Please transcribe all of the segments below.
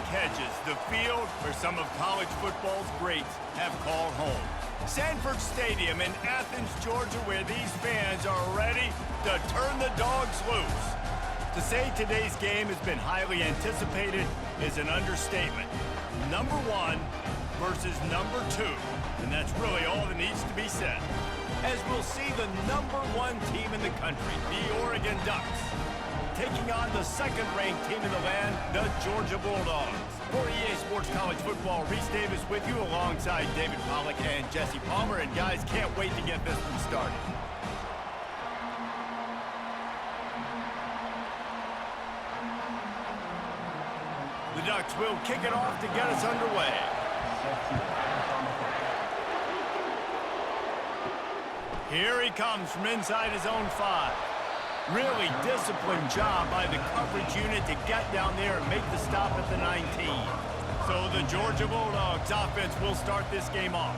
hedges, the field where some of college football's greats have called home. Sanford Stadium in Athens, Georgia, where these fans are ready to turn the dogs loose. To say today's game has been highly anticipated is an understatement. Number 1 versus number 2, and that's really all that needs to be said. As we'll see the number 1 team in the country, the Oregon Ducks, taking on the second-ranked team in the land, the Georgia Bulldogs. For EA Sports College Football, Reese Davis with you alongside David Pollack and Jesse Palmer. And guys, can't wait to get this one started. The Ducks will kick it off to get us underway. Here he comes from inside his own 5. Really disciplined job by the coverage unit to get down there and make the stop at the 19. So the Georgia Bulldogs offense will start this game off.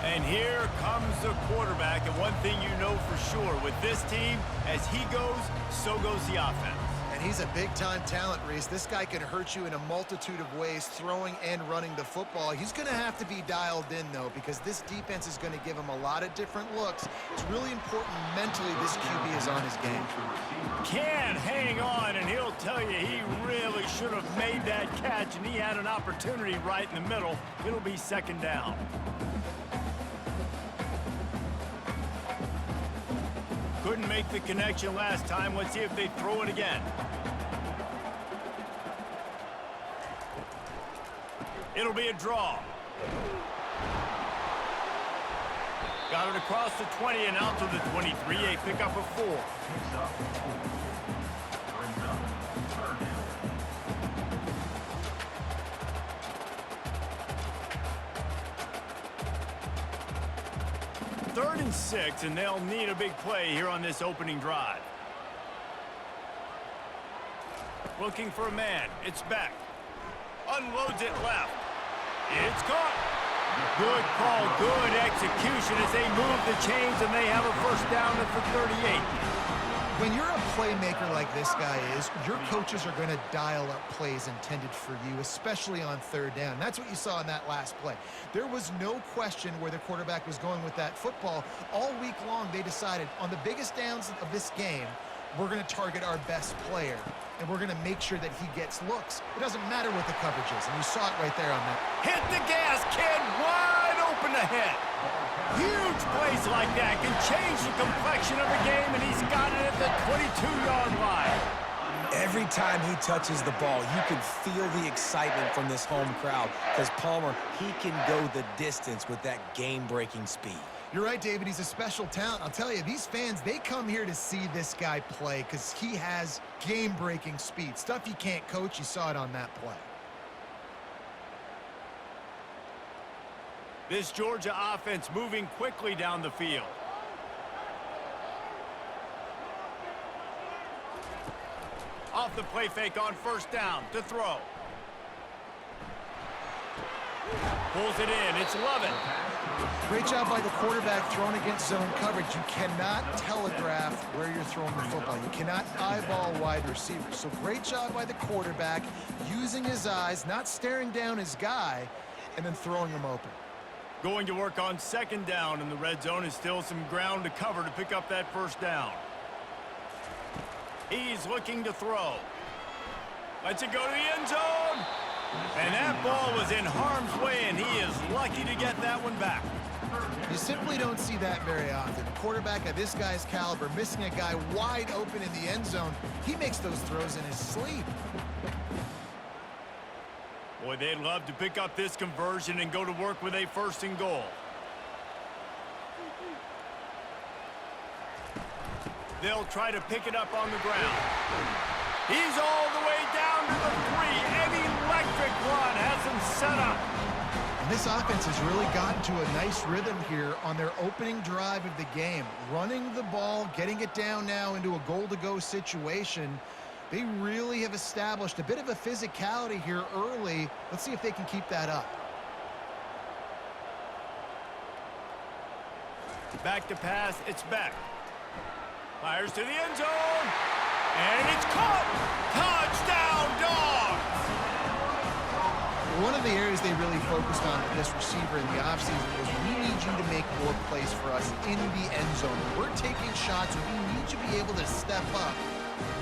And here comes the quarterback, and one thing you know for sure with this team, as he goes, so goes the offense. And he's a big-time talent, Reese. This guy can hurt you in a multitude of ways, throwing and running the football. He's going to have to be dialed in, though, because this defense is going to give him a lot of different looks. It's really important mentally this QB is on his game. Can hang on, and he'll tell you he really should have made that catch, and he had an opportunity right in the middle. It'll be second down. Couldn't make the connection last time. Let's see if they throw it again. It'll be a draw. Got it across the 20 and out to the 23. A pickup of 4. Third and 6, and they'll need a big play here on this opening drive. Looking for a man. It's back. Unloads it left. It's caught. Good call, good execution as they move the chains, and they have a first down at the 38. When you're a playmaker like this guy is, your coaches are going to dial up plays intended for you, especially on third down. That's what you saw in that last play. There was no question where the quarterback was going with that football. All week long, they decided on the biggest downs of this game, we're going to target our best player, and we're going to make sure that he gets looks. It doesn't matter what the coverage is, and you saw it right there on that. Hit the gas, kid, wide open ahead. Huge plays like that can change the complexion of the game, and he's got it at the 22-yard line. Every time he touches the ball, you can feel the excitement from this home crowd because Palmer, he can go the distance with that game-breaking speed. You're right, David. He's a special talent. I'll tell you, these fans, they come here to see this guy play because he has game-breaking speed. Stuff you can't coach. You saw it on that play. This Georgia offense moving quickly down the field. Off the play fake on first down to throw. Pulls it in. It's Lovett. Great job by the quarterback throwing against zone coverage. You cannot telegraph where you're throwing the football. You cannot eyeball wide receivers. So great job by the quarterback using his eyes, not staring down his guy, and then throwing him open. Going to work on second down, and the red zone is still some ground to cover to pick up that first down. He's looking to throw. Lets it go to the end zone. And that ball was in harm's way, and he is lucky to get that one back. You simply don't see that very often. A quarterback of this guy's caliber missing a guy wide open in the end zone. He makes those throws in his sleep. Boy, they'd love to pick up this conversion and go to work with a first and goal. They'll try to pick it up on the ground. He's all the way down to the 3. An electric run has him set up. And this offense has really gotten to a nice rhythm here on their opening drive of the game. Running the ball, getting it down now into a goal-to-go situation. They really have established a bit of a physicality here early. Let's see if they can keep that up. Back to pass, it's back. Fires to the end zone. And it's caught! Touchdown, Dogs! one of the areas they really focused on with this receiver in the offseason was we need you to make more plays for us in the end zone. When we're taking shots, we need you to be able to step up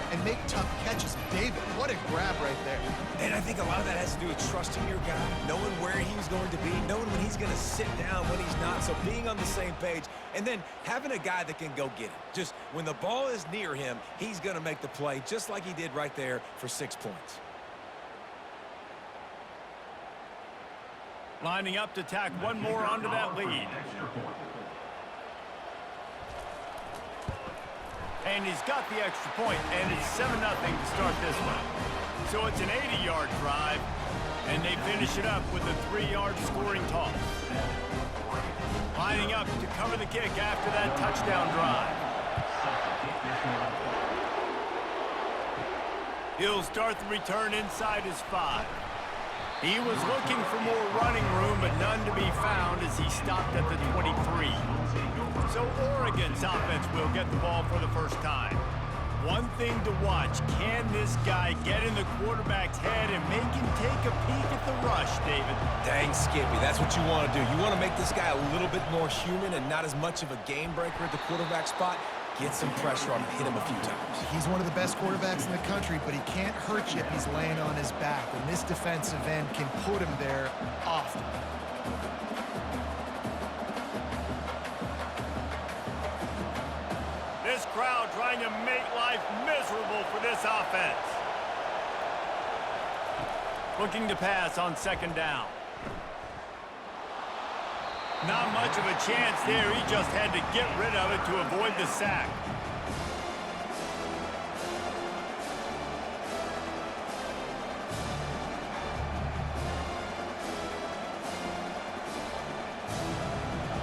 and make tough catches. David, what a grab right there. And I think a lot of that has to do with trusting your guy, knowing where he's going to be, knowing when he's going to sit down, when he's not. So being on the same page, and then having a guy that can go get it. Just when the ball is near him, he's going to make the play just like he did right there for 6 points. Lining up to tack one more onto that lead. And he's got the extra point, and it's 7-0 to start this one. So it's an 80-yard drive, and they finish it up with a 3-yard scoring toss. Lining up to cover the kick after that touchdown drive. He'll start the return inside his 5. He was looking for more running room, but none to be found as he stopped at the 23. So Oregon's offense will get the ball for the first time. One thing to watch, can this guy get in the quarterback's head and make him take a peek at the rush, David? Dang, Skippy, that's what you want to do. You want to make this guy a little bit more human and not as much of a game breaker at the quarterback spot. Get some pressure on him, hit him a few times. He's one of the best quarterbacks in the country, but he can't hurt you if he's laying on his back, and this defensive end can put him there often. This crowd trying to make life miserable for this offense. Looking to pass on second down. Not much of a chance there. He just had to get rid of it to avoid the sack.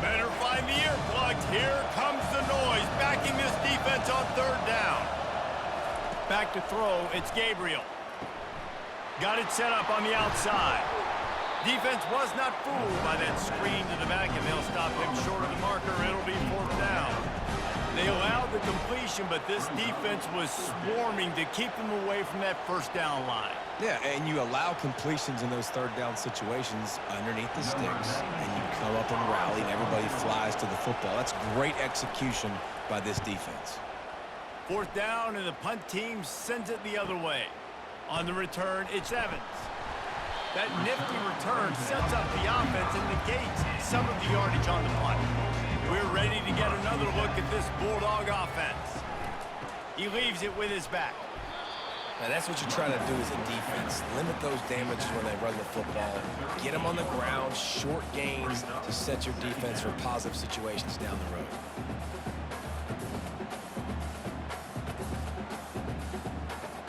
Better find the earplugs. Here comes the noise, backing this defense on third down. Back to throw, it's Gabriel. Got it set up on the outside. Defense was not fooled by that screen to the back, and they'll stop him short of the marker. It'll be fourth down. They allowed the completion, but this defense was swarming to keep them away from that first down line. Yeah, and you allow completions in those third down situations underneath the sticks, and you come up and rally, and everybody flies to the football. That's great execution by this defense. Fourth down, and the punt team sends it the other way. On the return, it's Evans. That nifty return sets up the offense and negates some of the yardage on the punt. We're ready to get another look at this Bulldog offense. He leaves it with his back. Now that's what you try to do as a defense. Limit those damages when they run the football. Get them on the ground, short gains to set your defense for positive situations down the road.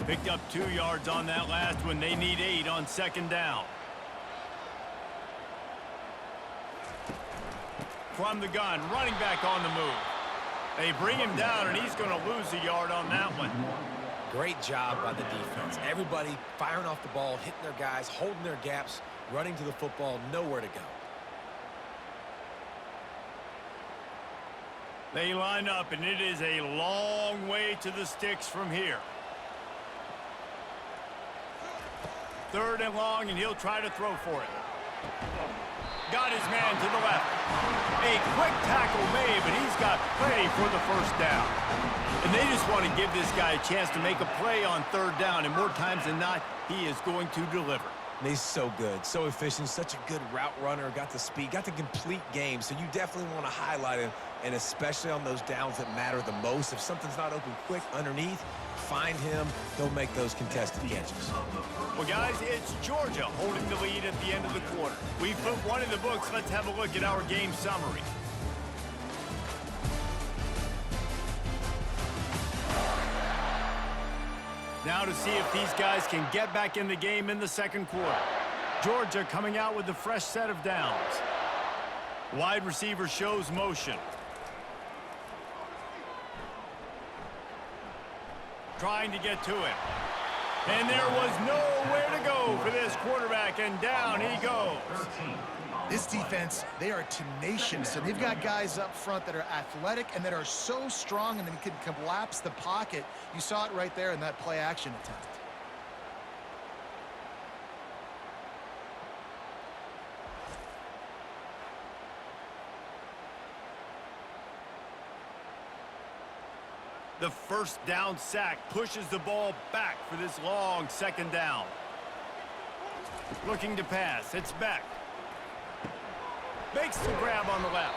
Picked up 2 yards on that last one. They need 8 on second down. From the gun, running back on the move. They bring him down, and he's going to lose a yard on that one. Great job by the defense. Everybody firing off the ball, hitting their guys, holding their gaps, running to the football, nowhere to go. They line up, and it is a long way to the sticks from here. Third and long, and he'll try to throw for it. Got his man to the left. A quick tackle made, but he's got plenty for the first down. And they just want to give this guy a chance to make a play on third down, and more times than not, he is going to deliver. And he's so good, so efficient, such a good route runner, got the speed, got the complete game, so you definitely want to highlight him, and especially on those downs that matter the most. If something's not open quick underneath, find him, he'll make those contested catches. Well, guys, it's Georgia holding the lead at the end of the quarter. We've put one in the books. Let's have a look at our game summary. Now to see if these guys can get back in the game in the second quarter. Georgia coming out with a fresh set of downs. Wide receiver shows motion. Trying to get to him. And there was nowhere to go for this quarterback, and down he goes. This defense, they are tenacious, and they've got guys up front that are athletic and that are so strong and then can collapse the pocket. You saw it right there in that play-action attempt. The first down sack pushes the ball back for this long second down. Looking to pass. It's Beck. Makes the grab on the left.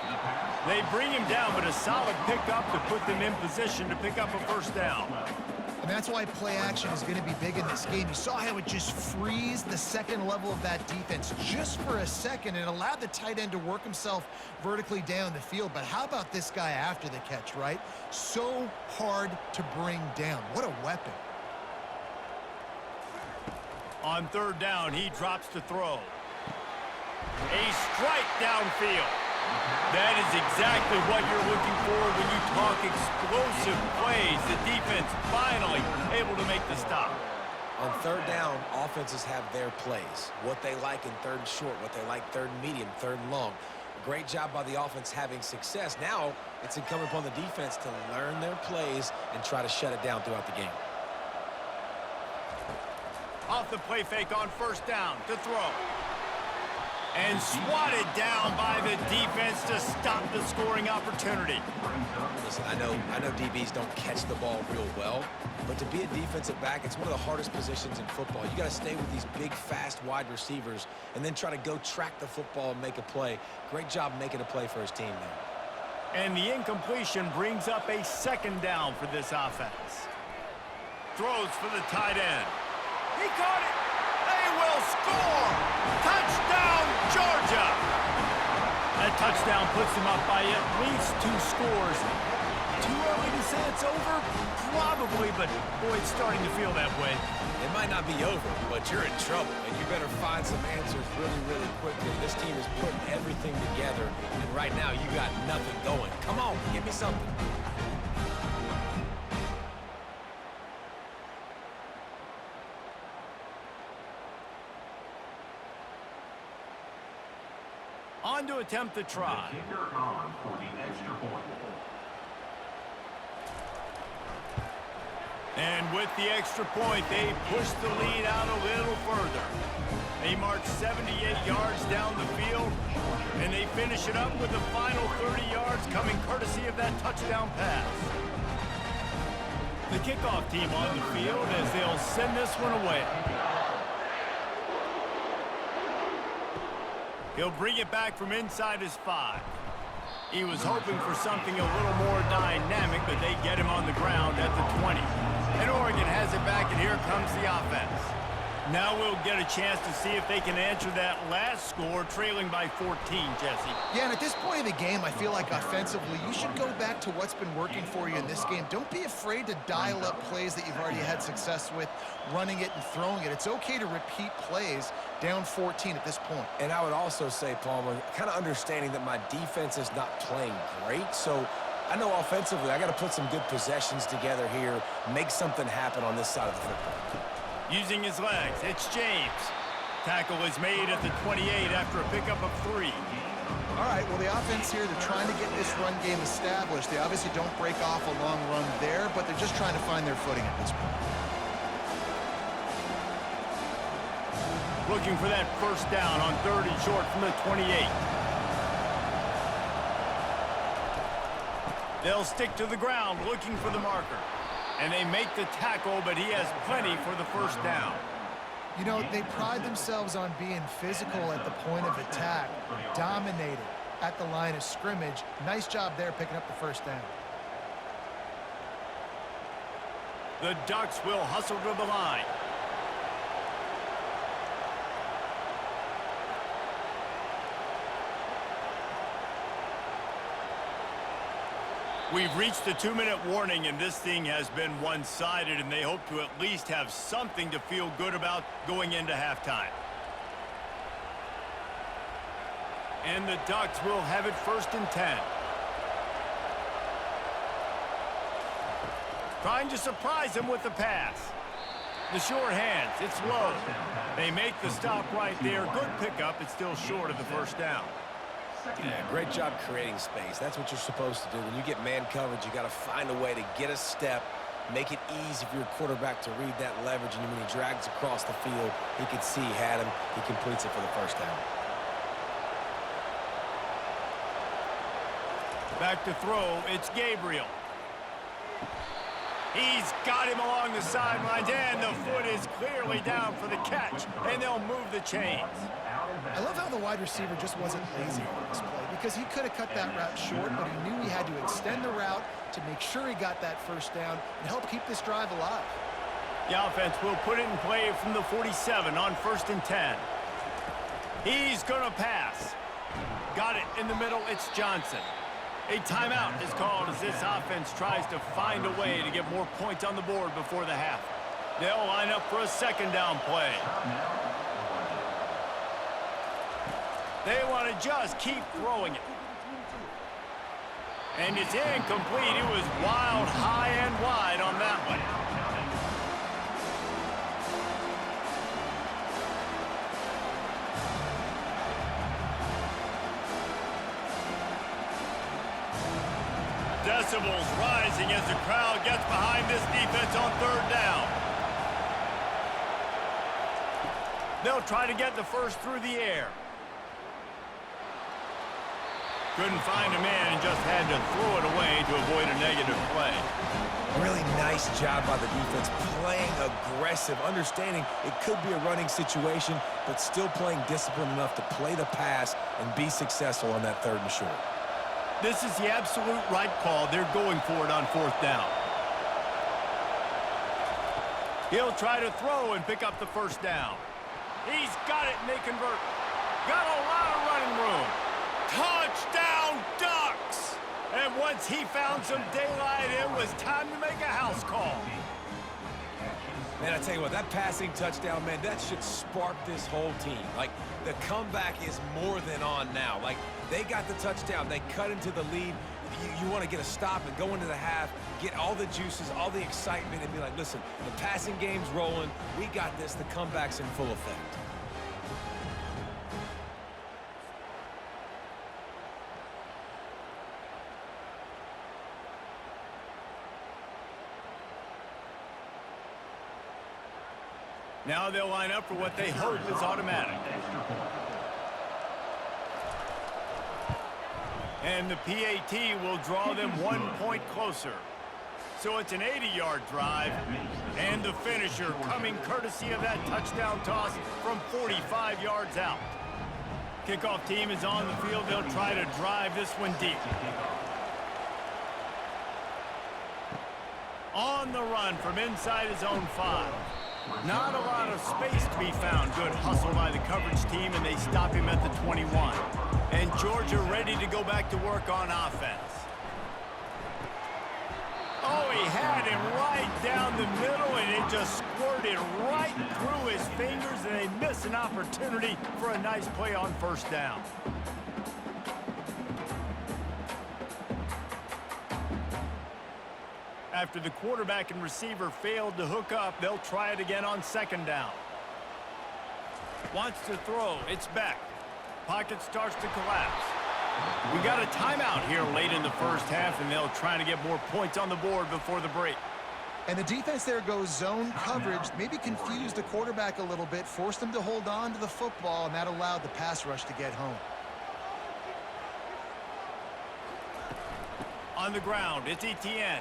They bring him down, but a solid pickup to put them in position to pick up a first down. And that's why play action is going to be big in this game. You saw how it just frees the second level of that defense just for a second and allowed the tight end to work himself vertically down the field. But how about this guy after the catch, right? So hard to bring down. What a weapon. On third down, he drops to throw. A strike downfield. That is exactly what you're looking for when you talk explosive plays. The defense finally able to make the stop. On third down, offenses have their plays. What they like in third and short, what they like third and medium, third and long. Great job by the offense having success. Now it's incumbent upon the defense to learn their plays and try to shut it down throughout the game. Off the play fake on first down to throw. And swatted down by the defense to stop the scoring opportunity. Listen, I know DBs don't catch the ball real well, but to be a defensive back, it's one of the hardest positions in football. You got to stay with these big, fast, wide receivers and then try to go track the football and make a play. Great job making a play for his team there. And the incompletion brings up a second down for this offense. Throws for the tight end. He caught it. They will score. Touchdown, Georgia. That touchdown puts them up by at least 2 scores. Too early to say it's over? Probably, but boy, it's starting to feel that way. It might not be over, but you're in trouble, and you better find some answers really, really quickly. This team is putting everything together, and right now you got nothing going. Come on, give me something. On to attempt the try. And with the extra point, they push the lead out a little further. They march 78 yards down the field, and they finish it up with the final 30 yards coming courtesy of that touchdown pass. The kickoff team on the field as they'll send this one away. He'll bring it back from inside his 5. He was hoping for something a little more dynamic, but they get him on the ground at the 20. And Oregon has it back, and here comes the offense. Now we'll get a chance to see if they can answer that last score, trailing by 14, Jesse. Yeah, and at this point in the game, I feel like offensively, you should go back to what's been working for you in this game. Don't be afraid to dial up plays that you've already had success with, running it and throwing it. It's okay to repeat plays down 14 at this point. And I would also say, Palmer, kind of understanding that my defense is not playing great, so I know offensively I got to put some good possessions together here, make something happen on this side of the football. Using his legs, it's James. Tackle is made at the 28 after a pickup of 3. All right, well, the offense here, they're trying to get this run game established. They obviously don't break off a long run there, but they're just trying to find their footing at this point. Looking for that first down on 3rd and short from the 28. They'll stick to the ground looking for the marker. And they make the tackle, but he has plenty for the first down. You know, they pride themselves on being physical at the point of attack, dominated at the line of scrimmage. Nice job there picking up the first down. The Ducks will hustle to the line. We've reached the 2-minute warning, and this thing has been one-sided, and they hope to at least have something to feel good about going into halftime. And the Ducks will have it 1st and 10. Trying to surprise him with the pass. The short hands, it's low. They make the stop right there. Good pickup, it's still short of the first down. Yeah, great job creating space. That's what you're supposed to do. When you get man coverage, you got to find a way to get a step, make it easy for your quarterback to read that leverage, and when he drags across the field, he can see he had him. He completes it for the first down. Back to throw, it's Gabriel. He's got him along the sidelines, and the foot is clearly down for the catch, and they'll move the chains. I love how the wide receiver just wasn't lazy on this play because he could have cut that route short, but he knew he had to extend the route to make sure he got that first down and help keep this drive alive. The offense will put it in play from the 47 on 1st and 10. He's going to pass. Got it in the middle. It's Johnson. A timeout is called as this offense tries to find a way to get more points on the board before the half. They'll line up for a 2nd down play. They want to just keep throwing it. And it's incomplete. It was wild, high and wide on that one. Decibels rising as the crowd gets behind this defense on 3rd down. They'll try to get the first through the air. Couldn't find a man and just had to throw it away to avoid a negative play. Really nice job by the defense, playing aggressive, understanding it could be a running situation, but still playing disciplined enough to play the pass and be successful on that 3rd and short. This is the absolute right call. They're going for it on 4th down. He'll try to throw and pick up the first down. He's got it, and they convert. Got a lot of running room. Touchdown, Ducks! And once he found some daylight, it was time to make a house call. Man, I tell you what, that passing touchdown, man, that should spark this whole team. Like, the comeback is more than on now. Like, they got the touchdown. They cut into the lead. You want to get a stop and go into the half, get all the juices, all the excitement, and be like, listen, the passing game's rolling. We got this. The comeback's in full effect. Now they'll line up for what they hope is automatic. And the PAT will draw them 1 point closer. So it's an 80-yard drive, and the finisher coming courtesy of that touchdown toss from 45 yards out. Kickoff team is on the field. They'll try to drive this one deep. On the run from inside his own 5. Not a lot of space to be found. Good hustle by the coverage team, and they stop him at the 21. And Georgia ready to go back to work on offense. Oh, he had him right down the middle, and it just squirted right through his fingers, and they miss an opportunity for a nice play on 1st down. After the quarterback and receiver failed to hook up, they'll try it again on 2nd down. Wants to throw. It's Beck. Pocket starts to collapse. We got a timeout here late in the 1st half, and they'll try to get more points on the board before the break. And the defense there goes zone coverage, maybe confused the quarterback a little bit, forced him to hold on to the football, and that allowed the pass rush to get home. On the ground, it's Etienne.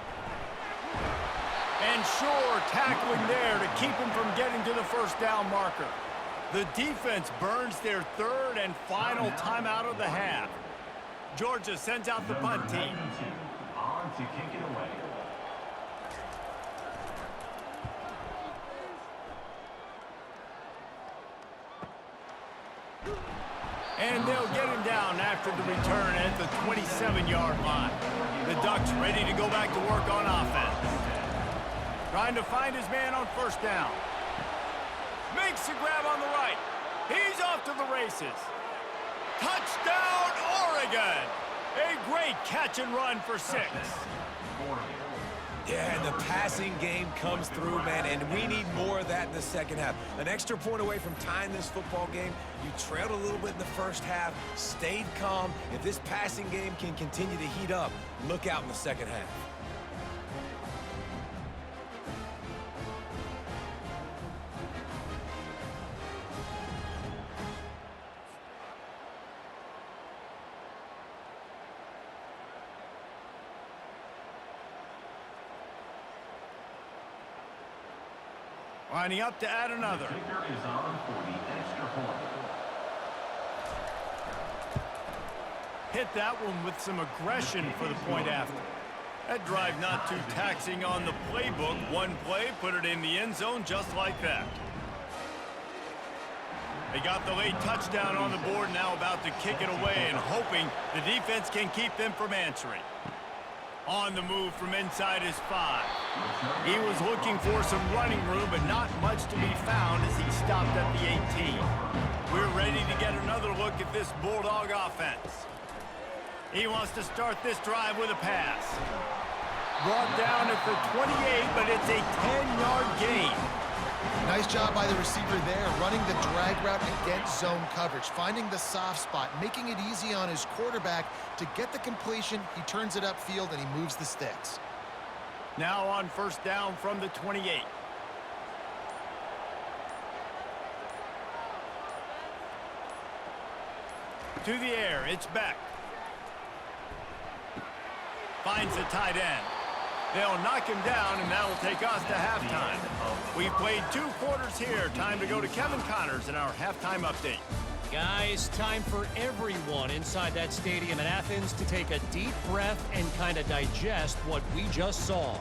And sure, tackling there to keep him from getting to the 1st down marker. The defense burns their 3rd and final timeout of the half. Georgia sends out the punt team. On to kick it away. And they'll get him down after the return at the 27-yard line. The Ducks ready to go back to work on offense. Trying to find his man on 1st down. Makes the grab on the right. He's off to the races. Touchdown, Oregon! A great catch and run for 6. Yeah, and the passing game comes through, man, and we need more of that in the 2nd half. An extra point away from tying this football game. You trailed a little bit in the 1st half, stayed calm. If this passing game can continue to heat up, look out in the 2nd half. Lining up to add another. The kicker is on for the extra point. Hit that one with some aggression for the point after. That drive not too taxing on the playbook. One play, put it in the end zone just like that. They got the late touchdown on the board, now about to kick it away and hoping the defense can keep them from answering. On the move from inside his 5. He was looking for some running room, but not much to be found as he stopped at the 18. We're ready to get another look at this Bulldog offense. He wants to start this drive with a pass. Brought down at the 28, but it's a 10-yard gain. Nice job by the receiver there, running the drag route against zone coverage, finding the soft spot, making it easy on his quarterback to get the completion. He turns it upfield and he moves the sticks. Now on first down from the 28. To the air, it's Beck. Finds the tight end. They'll knock him down, and that'll take us to halftime. We've played 2 quarters here. Time to go to Kevin Connors in our halftime update. Guys, time for everyone inside that stadium in Athens to take a deep breath and kind of digest what we just saw.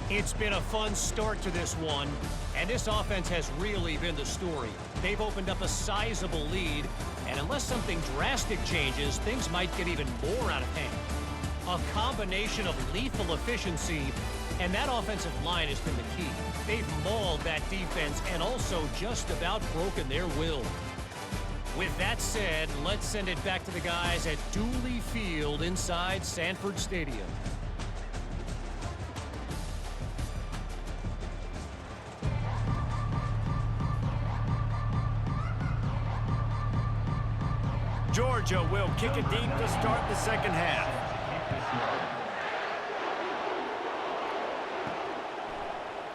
It's been a fun start to this one, and this offense has really been the story. They've opened up a sizable lead, and unless something drastic changes, things might get even more out of hand. A combination of lethal efficiency, and that offensive line has been the key. They've mauled that defense and also just about broken their will. With that said, let's send it back to the guys at Dooley Field inside Sanford Stadium. Georgia will kick it deep to start the second half.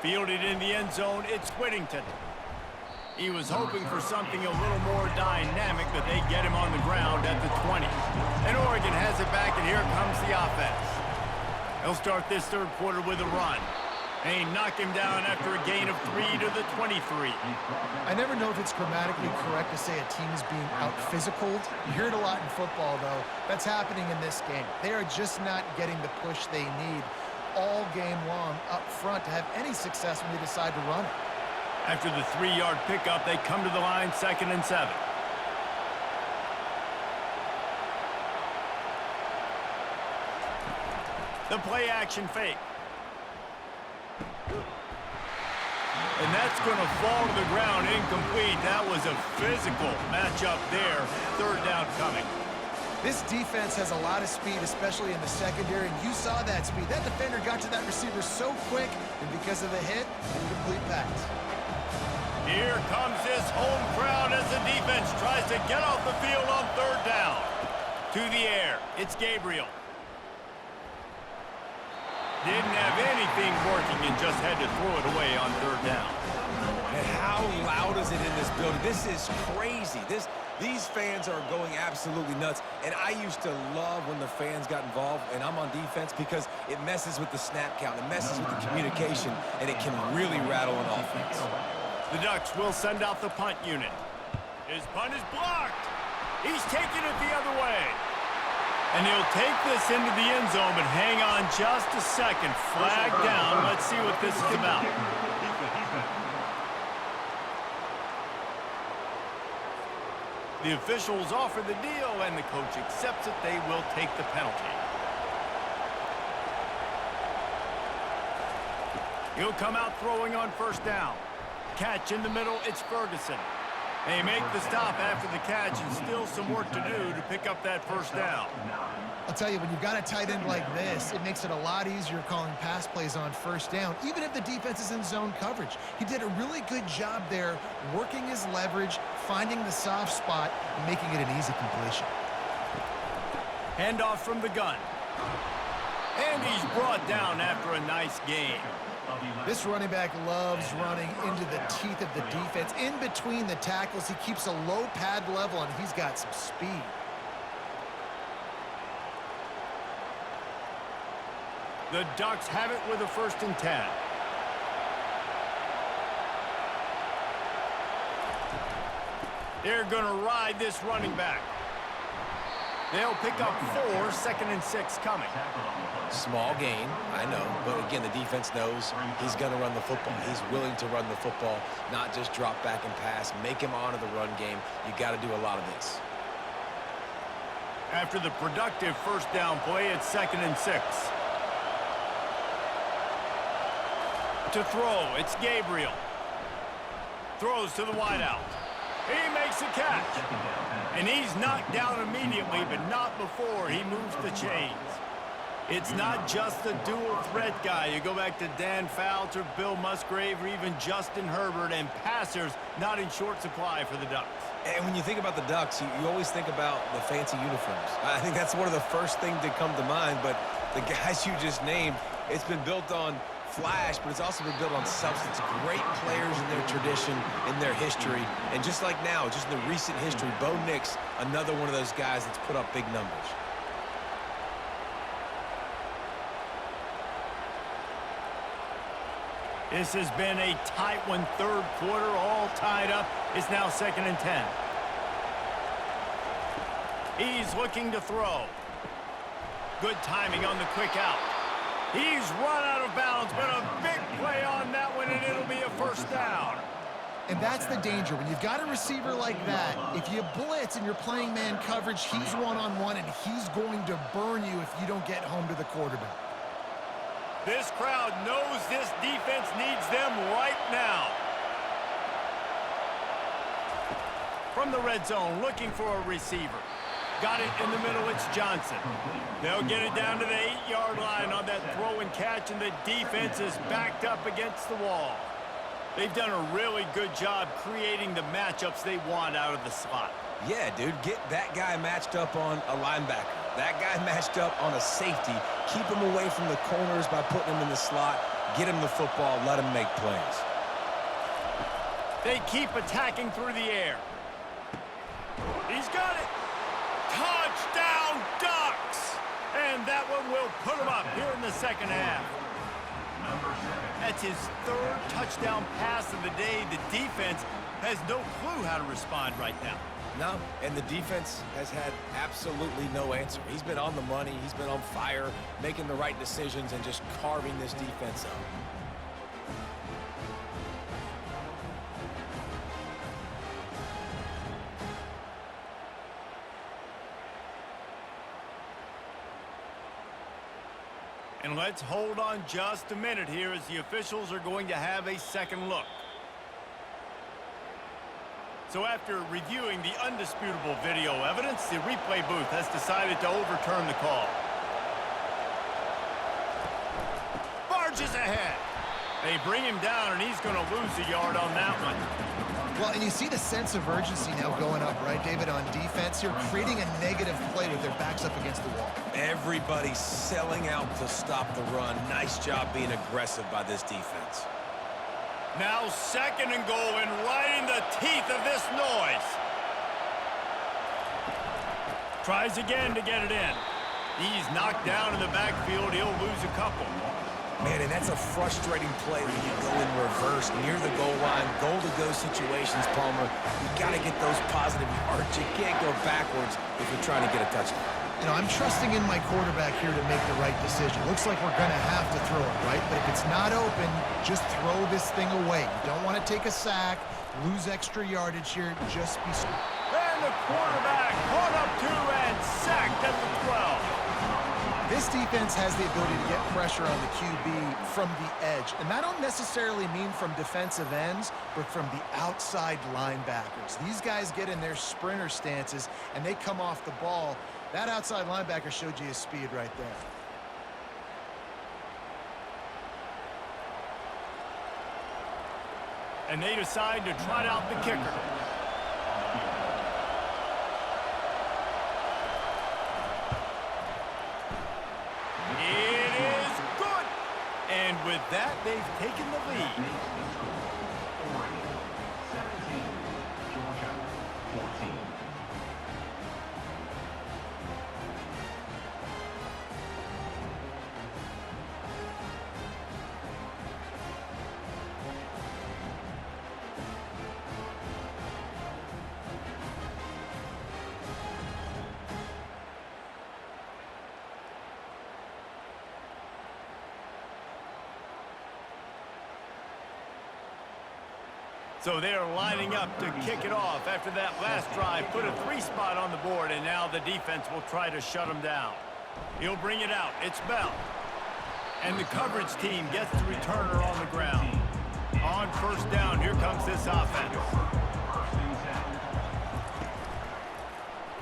Fielded in the end zone, it's Whittington. He was hoping for something a little more dynamic, but they get him on the ground at the 20. And Oregon has it back, and here comes the offense. They'll start this third quarter with a run. They knock him down after a gain of 3 to the 23. I never know if it's grammatically correct to say a team is being out-physicaled. You hear it a lot in football, though. That's happening in this game. They are just not getting the push they need all game long up front to have any success when they decide to run it. After the 3-yard pickup, they come to the line, 2nd and 7. The play action fake. And that's going to fall to the ground incomplete. That was a physical matchup there. 3rd down coming. This defense has a lot of speed, especially in the secondary, and you saw that speed. That defender got to that receiver so quick, and because of the hit, incomplete pass. Here comes this home crowd as the defense tries to get off the field on 3rd down. To the air, it's Gabriel. Didn't have anything working and just had to throw it away on 3rd down. And how loud is it in this building? This is crazy. These fans are going absolutely nuts. And I used to love when the fans got involved, and I'm on defense, because it messes with the snap count, it messes with the communication, and it can really rattle an offense. The Ducks will send out the punt unit. His punt is blocked. He's taking it the other way. And he'll take this into the end zone, but hang on just a second. Flag down. Let's see what this is about. The officials offer the deal, and the coach accepts it. They will take the penalty. He'll come out throwing on 1st down. Catch in the middle, it's Ferguson. They make the stop after the catch, and still some work to do to pick up that 1st down. I'll tell you, when you've got a tight end like this, it makes it a lot easier calling pass plays on 1st down, even if the defense is in zone coverage. He did a really good job there, working his leverage, finding the soft spot, and making it an easy completion. Handoff from the gun. And he's brought down after a nice gain. This running back loves running into the teeth of the defense. In between the tackles, he keeps a low pad level, and he's got some speed. The Ducks have it with a 1st and 10. They're going to ride this running back. They'll pick up 4, 2nd and 6 coming. Small gain, I know, but again, the defense knows he's going to run the football. He's willing to run the football, not just drop back and pass, make him honor the run game. You got to do a lot of this. After the productive first down play, it's 2nd and 6. To throw, it's Gabriel. Throws to the wideout. He makes a catch. And he's knocked down immediately, but not before he moves the chains. It's not just a dual threat guy. You go back to Dan Fouts or Bill Musgrave or even Justin Herbert, and passers not in short supply for the Ducks. And when you think about the Ducks, you always think about the fancy uniforms. I think that's one of the first things that come to mind, but the guys you just named, it's been built on flash, but it's also been built on substance. Great players in their tradition, in their history, and just like now, just in the recent history, Bo Nix, another one of those guys that's put up big numbers. This has been a tight one, third quarter, all tied up. It's now 2nd and 10. He's looking to throw. Good timing on the quick out. He's run out of bounds, but a big play on that one, and it'll be a first down. And that's the danger. When you've got a receiver like that, if you blitz and you're playing man coverage, he's one-on-one, and he's going to burn you if you don't get home to the quarterback. This crowd knows this defense needs them right now. From the red zone, looking for a receiver. Got it in the middle, it's Johnson. They'll get it down to the 8-yard line on that throw and catch, and the defense is backed up against the wall. They've done a really good job creating the matchups they want out of the slot. Yeah, dude, get that guy matched up on a linebacker. That guy matched up on a safety. Keep him away from the corners by putting him in the slot. Get him the football, let him make plays. They keep attacking through the air. He's got it. Touchdown, Ducks! And that one will put him up here in the second half. That's his 3rd touchdown pass of the day. The defense has no clue how to respond right now. No, and the defense has had absolutely no answer. He's been on the money. He's been on fire, making the right decisions and just carving this defense up. And let's hold on just a minute here as the officials are going to have a second look. So after reviewing the undisputable video evidence, the replay booth has decided to overturn the call. Barges ahead. They bring him down, and he's going to lose a yard on that one. Well, and you see the sense of urgency now going up, right, David, on defense here, creating a negative play with their backs up against the wall. Everybody's selling out to stop the run. Nice job being aggressive by this defense. Now 2nd and goal, and right in the teeth of this noise. Tries again to get it in. He's knocked down in the backfield. He'll lose a couple. Man, and that's a frustrating play when you go in reverse near the goal line, goal-to-go situations, Palmer. You got to get those positive yards. You can't go backwards if you're trying to get a touchdown. You know, I'm trusting in my quarterback here to make the right decision. Looks like we're going to have to throw it, right? But if it's not open, just throw this thing away. You don't want to take a sack, lose extra yardage here. Just be smart. And the quarterback caught up to and sacked at the 12. This defense has the ability to get pressure on the QB from the edge. And that don't necessarily mean from defensive ends, but from the outside linebackers. These guys get in their sprinter stances, and they come off the ball. That outside linebacker showed you his speed right there. And they decide to trot out the kicker. It is good. And with that, they've taken the lead. 17, Georgia, 14. So they are lining up to kick it off after that last drive. Put a 3-spot on the board, and now the defense will try to shut them down. He'll bring it out. It's Bell. And the coverage team gets the returner on the ground. On first down, here comes this offense.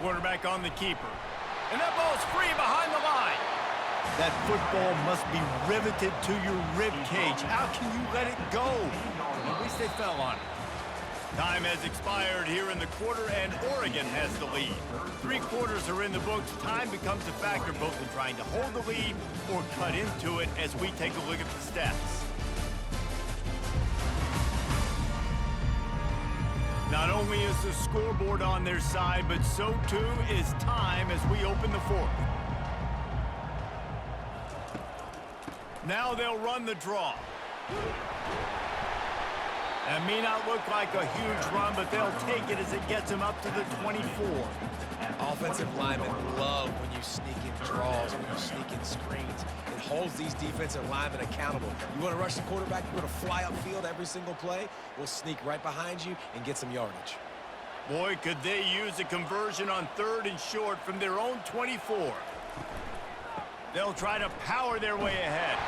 Quarterback on the keeper. And that ball's free behind the line. That football must be riveted to your rib cage. How can you let it go? At least they fell on it. Time has expired here in the quarter, and Oregon has the lead. 3 quarters are in the books. Time becomes a factor both in trying to hold the lead or cut into it as we take a look at the stats. Not only is the scoreboard on their side, but so too is time as we open the fourth. Now they'll run the draw. That may not look like a huge run, but they'll take it as it gets them up to the 24. Offensive linemen love when you sneak in draws, when you sneak in screens. It holds these defensive linemen accountable. You want to rush the quarterback, you want to fly upfield every single play, we'll sneak right behind you and get some yardage. Boy, could they use a conversion on 3rd and short from their own 24. They'll try to power their way ahead.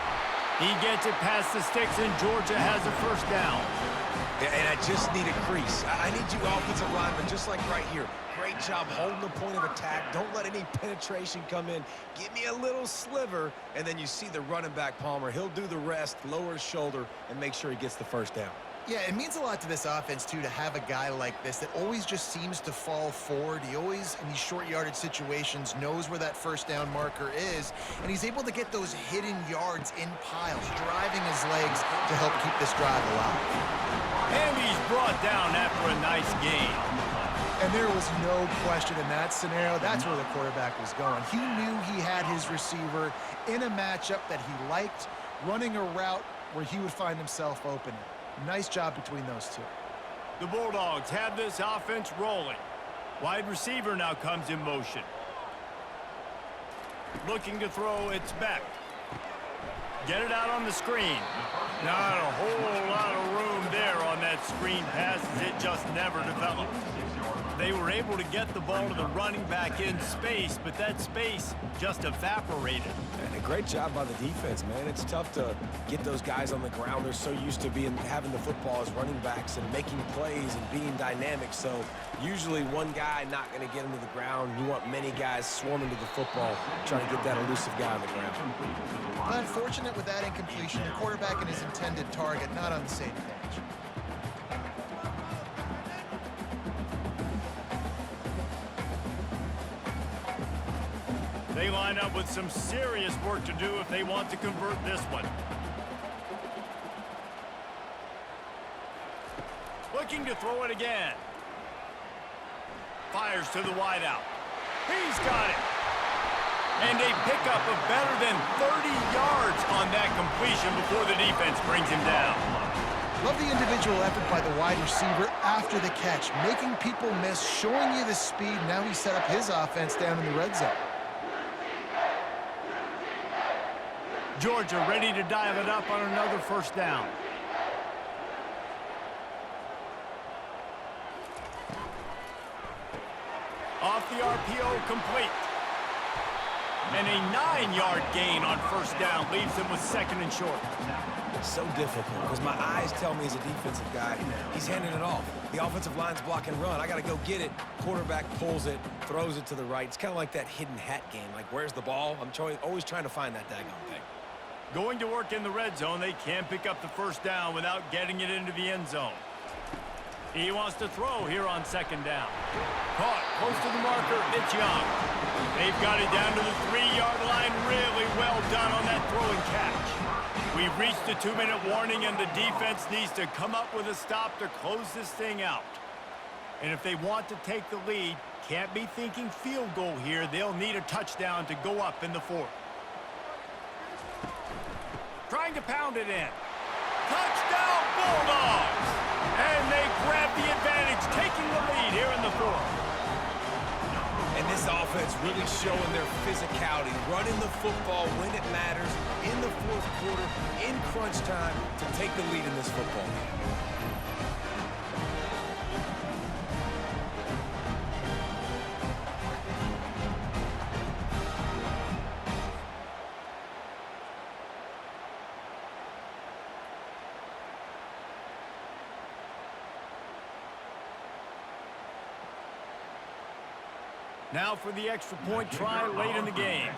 He gets it past the sticks, and Georgia has a first down. And I just need a crease. I need you offensive linemen, just like right here. Great job holding the point of attack. Don't let any penetration come in. Give me a little sliver, and then you see the running back, Palmer. He'll do the rest, lower his shoulder, and make sure he gets the first down. Yeah, it means a lot to this offense, too, to have a guy like this that always just seems to fall forward. He always, in these short yardage situations, knows where that first down marker is, and he's able to get those hidden yards in piles, driving his legs to help keep this drive alive. And he's brought down after a nice gain. And there was no question in that scenario. That's where the quarterback was going. He knew he had his receiver in a matchup that he liked, running a route where he would find himself open. Nice job between those two. The Bulldogs have this offense rolling. Wide receiver now comes in motion. Looking to throw, it's Beck. Get it out on the screen. Not a whole lot of room there on that screen pass as it just never developed. They were able to get the ball to the running back in space, but that space just evaporated. And a great job by the defense, man. It's tough to get those guys on the ground. They're so used to having the football as running backs and making plays and being dynamic. So usually one guy not going to get into the ground. You want many guys swarming to the football, trying to get that elusive guy on the ground. Unfortunate with that incompletion, the quarterback and his intended target not on the same page. They line up with some serious work to do if they want to convert this one. Looking to throw it again. Fires to the wideout. He's got it. And a pickup of better than 30 yards on that completion before the defense brings him down. Love the individual effort by the wide receiver after the catch, making people miss, showing you the speed. Now he set up his offense down in the red zone. Georgia ready to dial it up on another first down. Off the RPO, complete. And a 9-yard gain on first down leaves him with 2nd and short. So difficult because my eyes tell me as a defensive guy, he's handing it off. The offensive line's block and run. I got to go get it. Quarterback pulls it, throws it to the right. It's kind of like that hidden hat game. Like, where's the ball? I'm always trying to find that daggone thing. Going to work in the red zone, they can't pick up the first down without getting it into the end zone. He wants to throw here on 2nd down. Caught close to the marker, it's Young. They've got it down to the 3-yard line. Really well done on that throw and catch. We've reached the 2-minute warning, and the defense needs to come up with a stop to close this thing out. And if they want to take the lead, can't be thinking field goal here. They'll need a touchdown to go up in the 4th. Trying to pound it in. Touchdown, Bulldogs! And they grab the advantage, taking the lead here in the 4th. And this offense really showing their physicality, running the football when it matters, in the 4th quarter, in crunch time, to take the lead in this football game. Now for the extra point try late in the game.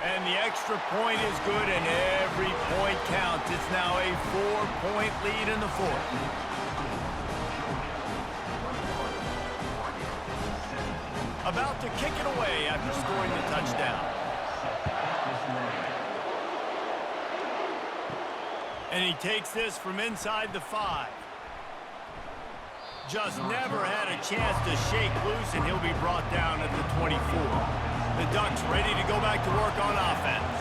And the extra point is good, and every point counts. It's now a 4-point lead in the fourth. About to kick it away after scoring the touchdown. And he takes this from inside the 5. Just never had a chance to shake loose, and he'll be brought down at the 24. The Ducks ready to go back to work on offense.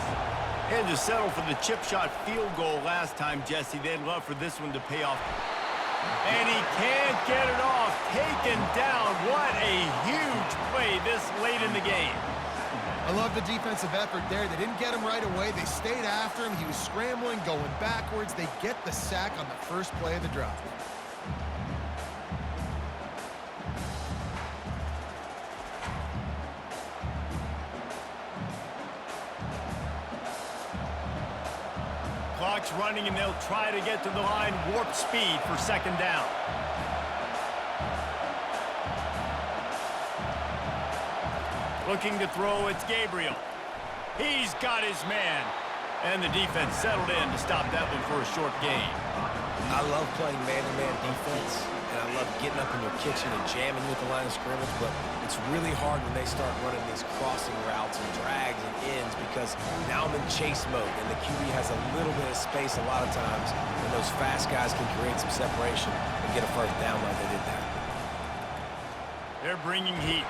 And to settle for the chip shot field goal last time, Jesse. They'd love for this one to pay off. And he can't get it off. Taken down. What a huge play this late in the game. I love the defensive effort there. They didn't get him right away. They stayed after him. He was scrambling, going backwards. They get the sack on the first play of the drive. Clock's running, and they'll try to get to the line. Warp speed for second down. Looking to throw, it's Gabriel. He's got his man. And the defense settled in to stop that one for a short gain. I love playing man-to-man defense, and I love getting up in your kitchen and jamming with the line of scrimmage, but it's really hard when they start running these crossing routes and drags and ends because now I'm in chase mode, and the QB has a little bit of space a lot of times, and those fast guys can create some separation and get a first down like they did there. They're bringing heat.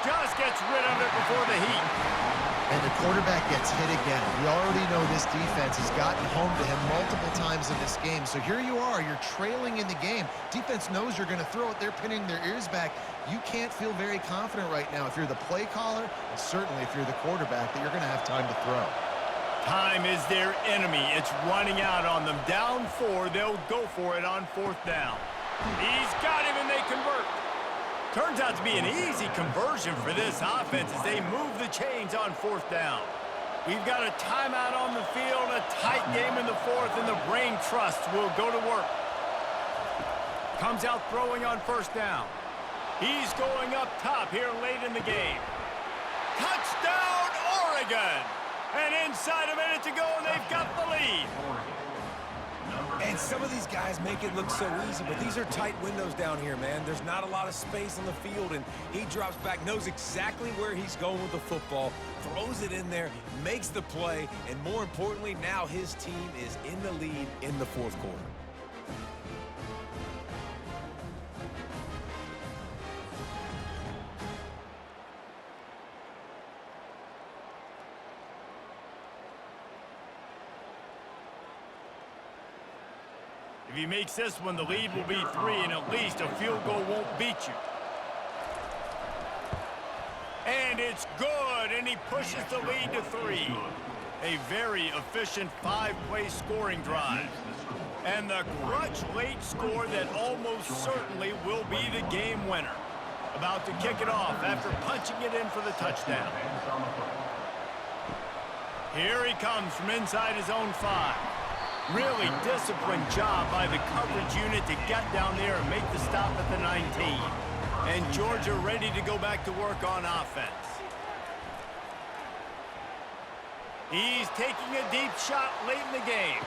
Just gets rid of it before the heat. And the quarterback gets hit again. We already know this defense has gotten home to him multiple times in this game. So here you are, you're trailing in the game. Defense knows you're going to throw it. They're pinning their ears back. You can't feel very confident right now if you're the play caller, and certainly if you're the quarterback, that you're going to have time to throw. Time is their enemy. It's running out on them. Down 4, they'll go for it on 4th down. He's got him, and they convert. Turns out to be an easy conversion for this offense as they move the chains on 4th down. We've got a timeout on the field, a tight game in the 4th, and the brain trust will go to work. Comes out throwing on 1st down. He's going up top here late in the game. Touchdown, Oregon! And inside a minute to go, and they've got the lead. And some of these guys make it look so easy, but these are tight windows down here, man. There's not a lot of space on the field, and he drops back, knows exactly where he's going with the football, throws it in there, makes the play, and more importantly, now his team is in the lead in the 4th quarter. If he makes this one, the lead will be 3, and at least a field goal won't beat you. And it's good, and he pushes the lead to 3. A very efficient 5-play scoring drive. And the clutch late score that almost certainly will be the game winner. About to kick it off after punching it in for the touchdown. Here he comes from inside his own 5. Really disciplined job by the coverage unit to get down there and make the stop at the 19. And Georgia ready to go back to work on offense. He's taking a deep shot late in the game.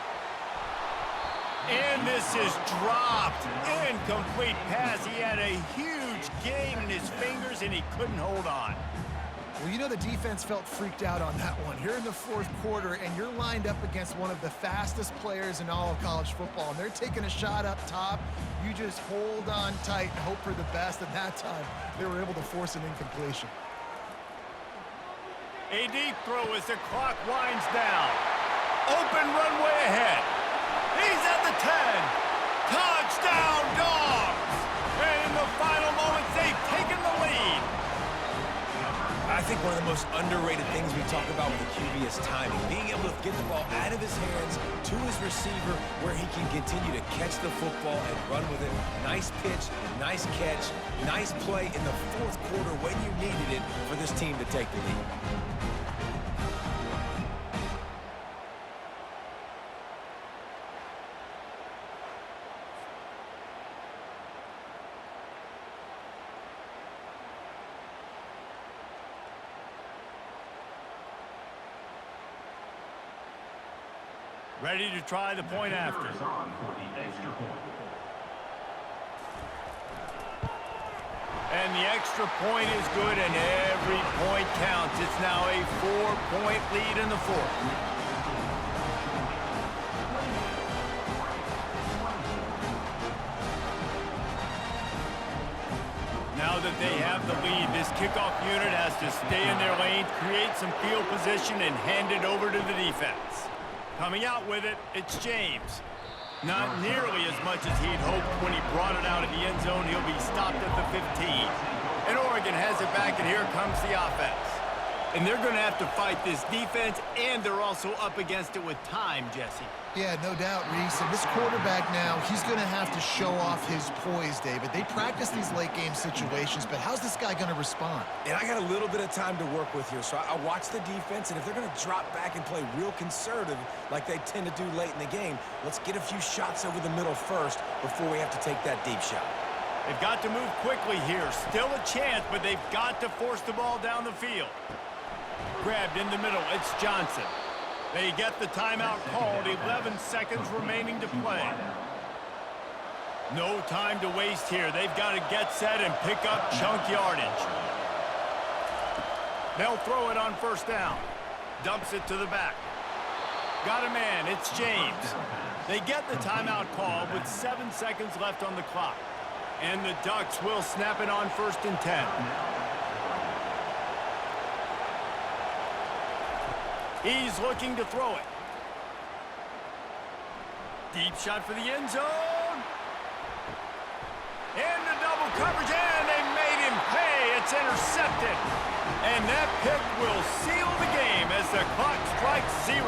And this is dropped. Incomplete pass. He had a huge gain in his fingers, and he couldn't hold on. Well, you know the defense felt freaked out on that one. Here in the 4th quarter, and you're lined up against one of the fastest players in all of college football, and they're taking a shot up top. You just hold on tight and hope for the best, and that time they were able to force an incompletion. A deep throw as the clock winds down. Open runway ahead. He's at the 10. Touchdown, Dogs! And in the final moments, they've taken the lead. I think one of the most underrated things we talk about with the QB is timing. Being able to get the ball out of his hands to his receiver where he can continue to catch the football and run with it. Nice pitch, nice catch, nice play in the 4th quarter when you needed it for this team to take the lead. Ready to try the point after. Is on for the extra point. And the extra point is good, and every point counts. It's now a 4-point lead in the fourth. Now that they have the lead, this kickoff unit has to stay in their lane, create some field position, and hand it over to the defense. Coming out with it, it's James. Not nearly as much as he'd hoped when he brought it out of the end zone. He'll be stopped at the 15. And Oregon has it back, and here comes the offense. And they're going to have to fight this defense, and they're also up against it with time, Jesse. Yeah, no doubt, Reese. And this quarterback now, he's going to have to show off his poise, David. They practice these late-game situations, but how's this guy going to respond? And I got a little bit of time to work with here, so I watch the defense, and if they're going to drop back and play real conservative like they tend to do late in the game, let's get a few shots over the middle first before we have to take that deep shot. They've got to move quickly here. Still a chance, but they've got to force the ball down the field. Grabbed in the middle, it's Johnson. They get the timeout called, 11 seconds remaining to play. No time to waste here. They've got to get set and pick up chunk yardage. They'll throw it on first down. Dumps it to the back. Got a man, it's James. They get the timeout called with 7 seconds left on the clock. And the Ducks will snap it on 1st and 10. He's looking to throw it. Deep shot for the end zone. And the double coverage, and they made him pay. It's intercepted. And that pick will seal the game as the clock strikes 0.